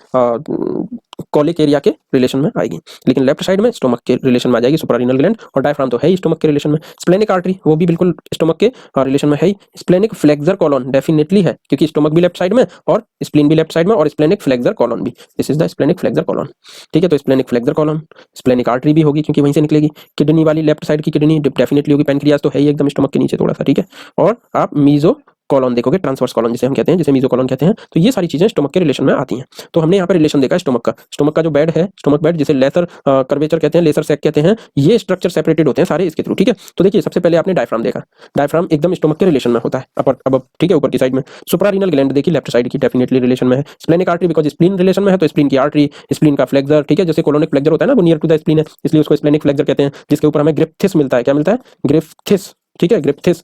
कॉलिक एरिया के रिलेशन में आएगी, लेकिन लेफ्ट साइड में स्टोमक के रिलेशन में आ जाएगी सुप्रारीनल ग्लैंड, और डायफ्राम तो है ही स्टोमक के रिलेशन में। स्प्लेनिक आर्टरी वो भी बिल्कुल स्टोमक के रिलेशन में है ही। स्प्लेनिक फ्लेक्सर कॉलोन डेफिनेटली है, क्योंकि स्टोमक भी लेफ्ट साइड में और स्प्लीन भी लेफ्ट साइड में, और स्प्लेनिक फ्लेक्सर कॉलोन भी, this is the splenic flexor colon, ठीक है। तो splenic flexor colon, splenic artery भी होगी क्योंकि वहीं से निकलेगी। किडनी वाली लेफ्ट साइड की किडनी डेफिनेटली होगी, पैनक्रियाज तो है ही एकदम स्टोमक के नीचे थोड़ा सा, ठीक है। और आप मीजो कॉलोन देखोगे, ट्रांसवर्स कॉलोन जिसे हम कहते हैं, जिसे मीजो कॉलोन कहते हैं। तो ये सारी चीजें स्टोमक के रिलेशन में आती हैं। तो हमने यहाँ पर रिलेशन देखा स्टोमक का जो बेड है, स्टोमक बेड जिसे लेसर कर्वेचर कहते हैं, लेसर सैक कहते हैं, ये स्ट्रक्चर सेपरेटेड होते हैं सारे इसके थ्रू, ठीक है। तो देखिए सबसे पहले आपने डायफ्राम देखा, डायफ्राम एकदम स्टोमक के रिलेशन में होता है, अपर अब ठीक है, ऊपर की साइड में। सुप्रारीनल ग्लैंड देखिए लेफ्ट साइड की डेफिनेटली रिलेशन में है। Splenic artery because spleen relation में है, तो स्प्लीन की आर्टरी, स्प्लीन का फ्लेक्सर, ठीक है, जैसे कोलोनिक फ्लेक्सर होता है ना, वो नियर टू द स्प्लीन है, इसलिए उसको स्प्लेनिक फ्लेक्सर कहते हैं, जिसके ऊपर हमें ग्रिप्थिस मिलता है। क्या मिलता है, ग्रिप्थिस, ठीक है, ग्रिप्थिस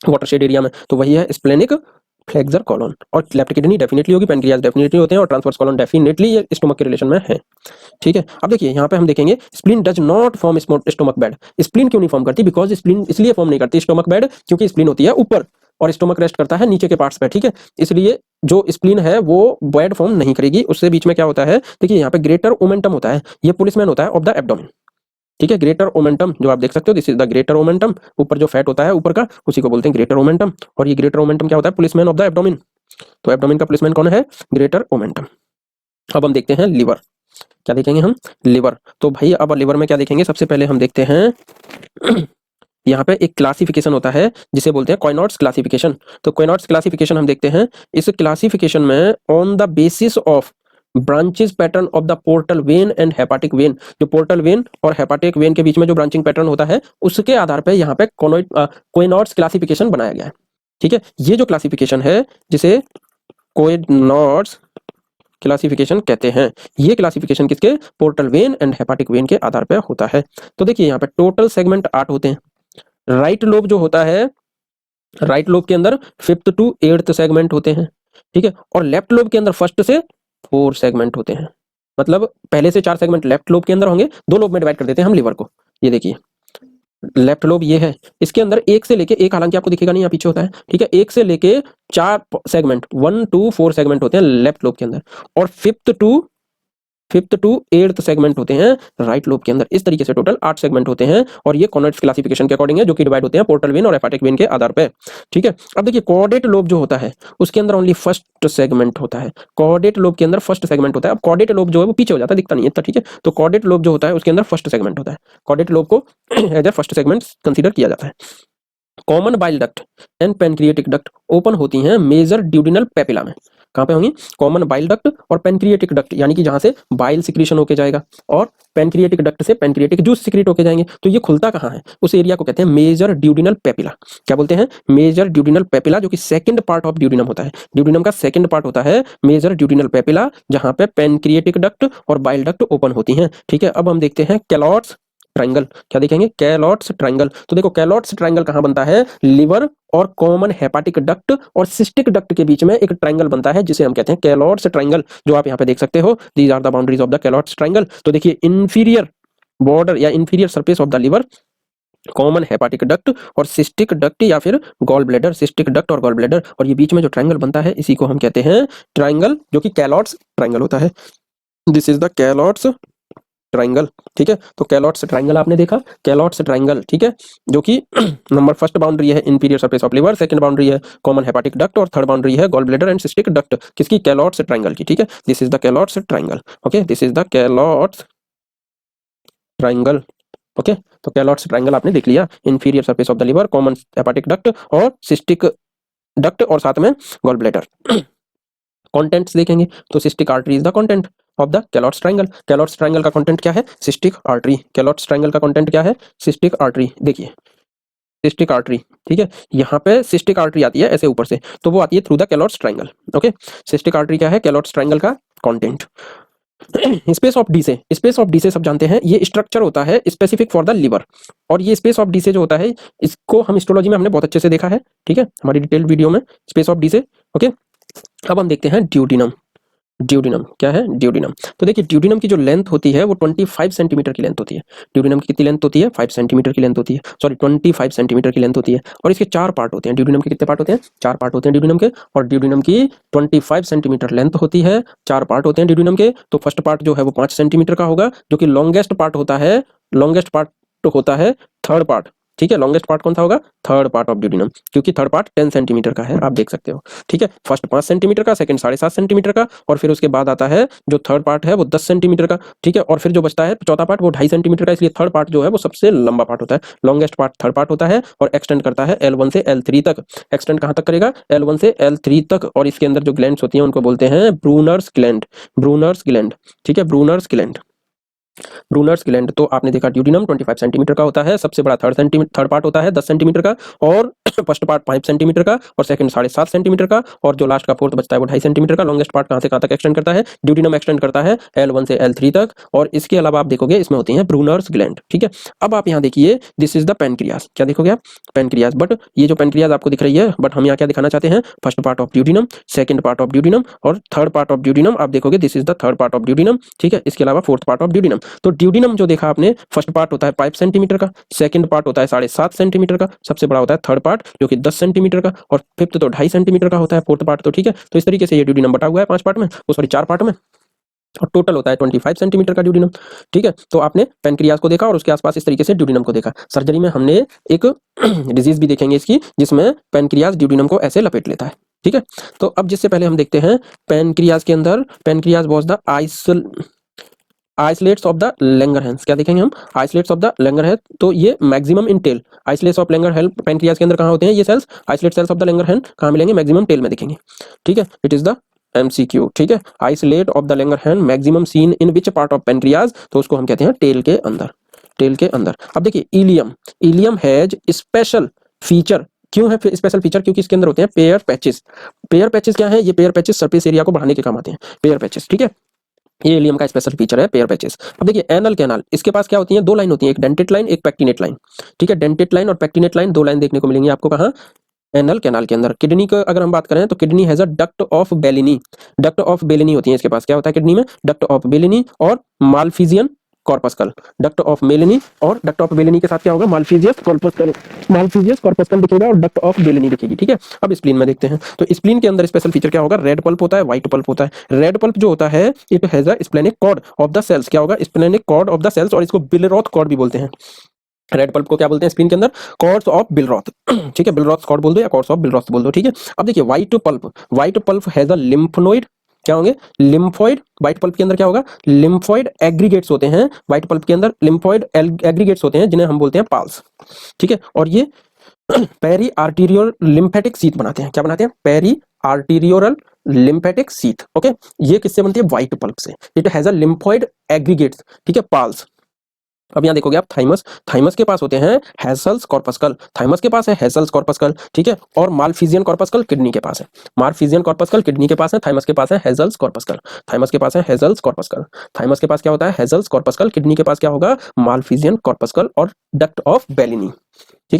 वाटरशेड एरिया में, तो वही है स्प्लेनिक फ्लेक्सर कॉलोन। और लेफ्ट किडनी डेफिनेटली होगी, पैनक्रियाज डेफिनेटली होते हैं, और ट्रांसवर्स कॉलोन डेफिनेटली ये स्टोमक के रिलेशन में है, ठीक है। अब देखिए यहाँ पे हम देखेंगे spleen does not form stomach bed. Spleen क्यों नहीं फॉर्म करती, बिकॉज स्प्लीन इसलिए फॉर्म नहीं करती स्टोमक बेड क्योंकि स्प्लीन होती है ऊपर और स्टोमक रेस्ट करता है नीचे के पार्ट्स पे, ठीक है। इसलिए जो स्प्लीन है वो बेड फॉर्म नहीं करेगी। उससे बीच में क्या होता है, देखिए यहाँ पे ग्रेटर ओमेंटम होता है, ये पुलिसमैन होता है ऑफ द एब्डोमेन, ठीक है। ग्रेटर ओमेंटम जो आप देख सकते हो, this is the greater omentum, ऊपर जो फैट होता है ऊपर का उसी को बोलते हैं ग्रेटर ओमेंटम, और ये ग्रेटर ओमेंटम क्या होता है, पुलिसमैन ऑफ द एब्डोमेन। तो एब्डोमेन का पुलिसमैन कौन है, ग्रेटर ओमेंटम। अब हम देखते हैं लिवर, क्या देखेंगे हम, लिवर। तो भाई अब लिवर में क्या देखेंगे, सबसे पहले हम देखते हैं यहाँ पे एक क्लासिफिकेशन होता है जिसे बोलते हैं कोइनॉट्स क्लासिफिकेशन। तो कोइनॉट्स क्लासिफिकेशन हम देखते हैं, इस क्लासिफिकेशन में on the basis of branches pattern of the portal vein and hepatic when, जो पोर्टल वेन और हेपाटिक वेन के बीच में जो ब्रांचिंग पैटर्न होता है उसके आधार पर यहाँ पे कोइनॉट्स क्लासिफिकेशन बनाया गया है, ठीक है। ये जो क्लासिफिकेशन है जिसे कोइनॉट्स क्लासिफिकेशन कहते हैं, ये क्लासिफिकेशन किसके, portal vein and hepatic when के आधार पर होता है। तो देखिए यहाँ पे टोटल सेगमेंट 8 होते हैं। राइट लोब जो होता है, राइट लोब के अंदर 5th to 8th सेगमेंट होते हैं, ठीक है। और लेफ्ट लोब के अंदर 1st से 4 सेगमेंट होते हैं, मतलब पहले से 4 सेगमेंट लेफ्ट लोब के अंदर होंगे, 2 लोब में डिवाइड कर देते हैं हम लिवर को। ये देखिए लेफ्ट लोब ये है, इसके अंदर 1 से लेके 1, हालांकि आपको दिखेगा नहीं यहाँ पीछे होता है, ठीक है, 1 से लेके 4 सेगमेंट 1 to 4 सेगमेंट होते हैं लेफ्ट लोब के अंदर, और 5th to 8th सेगमेंट होते हैं राइट लोब के अंदर। इस तरीके से टोटल 8 सेगमेंट होते हैं, और ये कोइनॉट्स क्लासिफिकेशन के अकॉर्डिंग है, जो कि डिवाइड होते हैं पोर्टल वेन और हेपाटिक वेन के आधार पे, ठीक है। अब देखिए कॉर्डेट लोब जो होता है उसके अंदर ओनली 1st सेगमेंट होता है, कॉर्डेट लोब के अंदर 1st सेगमेंट होता है। अब कॉर्डेट लोब जो है वो पीछे हो जाता है, दिखता नहीं है इतना, ठीक है। तो कॉर्डेट लोब जो होता है उसके अंदर 1st सेगमेंट होता है, कॉर्डेट लोब को as a 1st segment consider किया जाता है। Common bile duct and pancreatic duct open होती हैं मेजर ड्यूडिनल पेपिला में। कहाँ पे होंगी, कॉमन बाइल डक्ट और पेनक्रिएटिक डक्ट, यानी कि जहाँ से बाइल सिक्रीशन होके जाएगा और पेनक्रिएटिक डक्ट से पेनक्रिएटिक जूस सिक्रीट होके जाएंगे। तो ये खुलता कहाँ है, उस एरिया को कहते हैं मेजर ड्यूडिनल पेपिला। क्या बोलते हैं, मेजर ड्यूडिनल पेपिला, जो कि सेकंड पार्ट ऑफ ड्यूडिनम होता है। ड्यूडिनम का सेकंड पार्ट होता है मेजर ड्यूडिनल पेपिला, जहाँ पे पेनक्रिएटिक डक्ट और बाइल डक्ट ओपन होती हैं। ठीक है, अब हम देखते हैं कैलॉट्स ट्रायंगल। क्या देखेंगे, कैलॉट्स ट्रायंगल। तो देखो कैलॉट्स ट्रायंगल कहाँ बनता है, लिवर और कॉमन हेपाटिक डक्ट और सिस्टिक डक्ट के बीच में एक ट्रायंगल बनता है, जिसे हम कहते हैं कैलॉट्स ट्रायंगल, जो आप यहाँ पे देख सकते हो। These are the boundaries of the Calot's triangle. तो देखिए, इंफीरियर बॉर्डर या inferior surface of the liver, common hepatic duct और सिस्टिक डक्ट या फिर गॉल ब्लैडर, सिस्टिक डक्ट और गॉल ब्लैडर, और ये बीच में जो ट्रायंगल बनता है इसी को हम कहते हैं ट्रायंगल, जो कि कैलॉट्स ट्रायंगल होता है। This is the Calot's triangle. ठीक है, तो कैलॉट्स ट्रायंगल आपने देखा, कैलॉट्स ट्रायंगल, ठीक है, जो कि नंबर फर्स्ट बाउंड्री है inferior surface of liver, second boundary है कॉमन हेपाटिक डक्ट और थर्ड बाउंड्री है gall bladder and cystic duct, किसकी, कैलॉट्स ट्रायंगल की। ठीक है, this is the Calot's triangle. Okay, this is the Calot's triangle. Okay, तो Calot's triangle आपने देख लिया, inferior surface of the liver, common hepatic duct और सिस्टिक डक्ट और साथ में गॉल ब्लैडर। कंटेंट्स देखेंगे तो cystic artery is the content of the Calot's triangle. Calot's triangle का कंटेंट क्या है, सिस्टिक आर्टरी। कैलॉट्स ट्रायंगल का कंटेंट क्या है, सिस्टिक आर्टरी। देखिए सिस्टिक आर्टरी, ठीक है, यहाँ पे सिस्टिक आर्टरी आती है ऐसे ऊपर से, तो वो आती है through the Calot's triangle. Okay, cystic artery क्या है, कैलॉट्स ट्रायंगल का content. Space of Disse, space of Disse सब जानते हैं, ये स्ट्रक्चर होता है स्पेसिफिक फॉर द लिवर, और ये स्पेस ऑफ डी से जो होता है, इसको हम हिस्टोलॉजी में हमने बहुत अच्छे से देखा है। ठीक है, हमारी डिटेल्ड वीडियो में स्पेस ऑफ डी से। ओके, अब हम देखते हैं ड्यूडिनम। ड्यूडिनम क्या है, ड्यूडिनम। तो देखिए ड्यूडिनम की जो लेंथ होती है वो 25 सेंटीमीटर की लेंथ होती है। ड्यूडिनम की कितनी लेंथ होती है, 5 सेंटीमीटर की लेंथ होती है, सॉरी 25 सेंटीमीटर की लेंथ होती है, और इसके 4 पार्ट होते हैं। ड्यूडिनम के कितने पार्ट होते हैं, 4 पार्ट होते हैं ड्यूडिनम के, और ड्यूडिनम की 25 सेंटीमीटर लेंथ होती है, 4 पार्ट होते हैं ड्यूडिनम के। तो फर्स्ट पार्ट जो है वो 5 सेंटीमीटर का होगा, जो कि लॉन्गेस्ट पार्ट होता है, लॉन्गेस्ट पार्ट होता है थर्ड पार्ट। ठीक है, लॉन्गेस्ट पार्ट कौन सा होगा, थर्ड पार्ट ऑफ ड्यूडिनम, क्योंकि थर्ड पार्ट 10 सेंटीमीटर का है, आप देख सकते हो। ठीक है, फर्स्ट 5 सेंटीमीटर का, सेकंड 7.5 सेंटीमीटर का, और फिर उसके बाद आता है जो थर्ड पार्ट है वो 10 सेंटीमीटर का। ठीक है, और फिर जो बचता है चौथा पार्ट वो 2.5 सेंटीमीटर का, इसलिए थर्ड पार्ट जो है वो सबसे लंबा पार्ट होता है। लॉन्गेस्ट पार्ट थर्ड पार्ट होता है और एक्सटेंड करता है L1 से L3 तक। एक्सटेंड कहाँ तक करेगा, L1 से L3 तक, और इसके अंदर जो ग्लैंड्स होती हैं उनको बोलते हैं ब्रूनर्स ग्लैंड, ब्रूनर्स ग्लैंड। ठीक है, ब्रूनर्स ग्लैंड, ब्रूनर्स ग्लैंड। तो आपने देखा ड्यूडिनम 25 सेंटीमीटर का होता है, सबसे बड़ा थर्ड पार्ट होता है 10 सेंटीमीटर का, और फर्स्ट पार्ट 5 सेंटीमीटर का, और सेकंड 7.5 सेंटीमीटर का, और जो लास्ट का फोर्थ बचता है वो 2.5 सेंटीमीटर का। लॉन्गेस्ट पार्ट कहाँ से कहाँ तक एक्सटेंड करता है, ड्यूडिनम एक्सटेंड करता है L1 से L3 तक, और इसके अलावा आप देखोगे इसमें होती है ब्रूनर्स ग्लैंड। ठीक है, अब आप यहाँ देखिए दिस इज द पेनक्रियास। क्या देखोगे आप, पेनक्रियास। बट ये जो पेनक्रियास आपको दिख रही है, बट हम यहाँ क्या दिखाना चाहते हैं, first part of duodenum, second part of duodenum और थर्ड पार्ट ऑफ ड्यूडिनम। आप देखोगे this is the third part of duodenum. ठीक है, इसके अलावा फोर्थ पार्ट ऑफ ड्यूडिनम। तो ड्यूडिनम जो देखा आपने, फर्स्ट पार्ट होता है 5 सेंटीमीटर का, सेकंड पार्ट होता है 7.5 सेंटीमीटर का, सबसे बड़ा होता है थर्ड पार्ट जो कि 10 सेंटीमीटर का, और फिफ्थ तो 2.5 सेंटीमीटर का होता है, फोर्थ पार्ट। तो ठीक है, तो इस तरीके से ये ड्यूडिनम बटा हुआ है 5 पार्ट में, सॉरी 4 पार्ट में, और टोटल होता है 25 सेंटीमीटर का ड्यूडिनम। ठीक है, तो आपने पेनक्रियास को देखा और उसके आसपास इस तरीके से ड्यूडिनम को देखा। सर्जरी में हमने एक डिजीज भी देखेंगे इसकी, जिसमें पेनक्रियास ड्यूडिनम को ऐसे लपेट लेता है। ठीक है, तो अब जिससे पहले हम देखते हैं पेनक्रियास के अंदर, pancreas was the isolates of the Langerhans. क्या देखेंगे हम, आइसोलेट्स ऑफ द लैंगरहैंस। तो ये maximum in tail, isolates of Langerhans pancreas के अंदर कहाँ होते हैं ये cells, isolate cells of the Langerhans कहाँ मिलेंगे, मैक्सिमम टेल में दिखेंगे। ठीक है, इट इज द MCQ। ठीक है, isolate of the Langerhans maximum seen in which part of pancreas, तो उसको हम कहते हैं टेल के अंदर, टेल के अंदर। अब देखिए ileum, ileum has special feature. क्यों है स्पेशल फीचर, क्योंकि इसके अंदर होते हैं पेयर पैचेस। पेयर पैचेस क्या है, ये पेयर पैचेस सरफेस एरिया को बढ़ाने के काम आते हैं, पेयर पैचेस। ठीक है, ये इलियम का स्पेशल फीचर है पेयर पैचेस। अब देखिए एनल कैनाल, इसके पास क्या होती है, 2 लाइन होती है, एक डेंटेट लाइन एक पैक्टिनेट लाइन। ठीक है, डेंटेट लाइन और पैक्टिनेट लाइन 2 लाइन देखने को मिलेंगी आपको कहाँ, एनल कैनाल के अंदर। किडनी का अगर हम बात करें तो kidney has a duct of Bellini, duct of Bellini होती है इसके पास। क्या होता है किडनी में, डक्ट ऑफ बेलिनी और Malpighian corpuscle. Duct of Bellini और डक्ट ऑफ बेलिनी के साथ क्या होगा, मालफिजियस कॉर्पस्कल, मालफिजियस कॉर्पस्कल दिखेगा और डक्ट ऑफ बेलिनी दिखेगी। ठीक है, अब स्प्लीन में देखते हैं, तो स्प्लीन के अंदर स्पेशल फीचर क्या होगा, रेड पल्प होता है, व्हाइट पल्प होता है। रेड पल्प जो होता है it has a splenic cord of the cells. क्या होगा, splenic cord of the cells, और इसको बिलरोथ कॉर्ड भी बोलते हैं। रेड पल्प को क्या बोलते हैं स्प्लीन के अंदर, कॉर्ड्स ऑफ बिलरोथ। ठीक है, बिलरोथ कॉर्ड बोल दो या कॉर्ड्स ऑफ बिलरोथ बोल दो। ठीक है, अब देखिए white pulp, white pulp has a lymphoid. क्या होंगे, लिम्फॉइड। व्हाइट पल्प के अंदर क्या होगा, लिम्फॉइड एग्रीगेट्स होते हैं, व्हाइट पल्प के अंदर लिम्फॉइड एग्रीगेट्स होते हैं जिन्हें हम बोलते हैं पाल्स। ठीक है, और ये पेरी आर्टीरियल लिम्फेटिक सीट बनाते हैं। क्या बनाते हैं, periarterial lymphatic sheath. Okay, ये किससे बनती है? व्हाइट पल्प से। It has a lymphoid aggregates, ठीक है, पाल्स। अब यहाँ देखोगे आप थाइमस, थाइमस के पास होते हैं हेसल्स कॉर्पस्कल, थाइमस के पास है हेसल्स कॉर्पस्कल, ठीक है, और मालफिजियन कॉर्पस्कल किडनी के पास है। मालफिजियन कॉर्पस्कल किडनी के पास है, थाइमस के पास है हेजल्स कॉर्पस्कल। थाइमस के पास है हेजल्स कॉर्पस्कल, थाइमस के पास क्या होता है? हेजल्स कॉर्पस्कल। किडनी के पास क्या होगा? मालफिजियन कॉर्पस्कल और डक्ट ऑफ बेलिनी, ठीक है।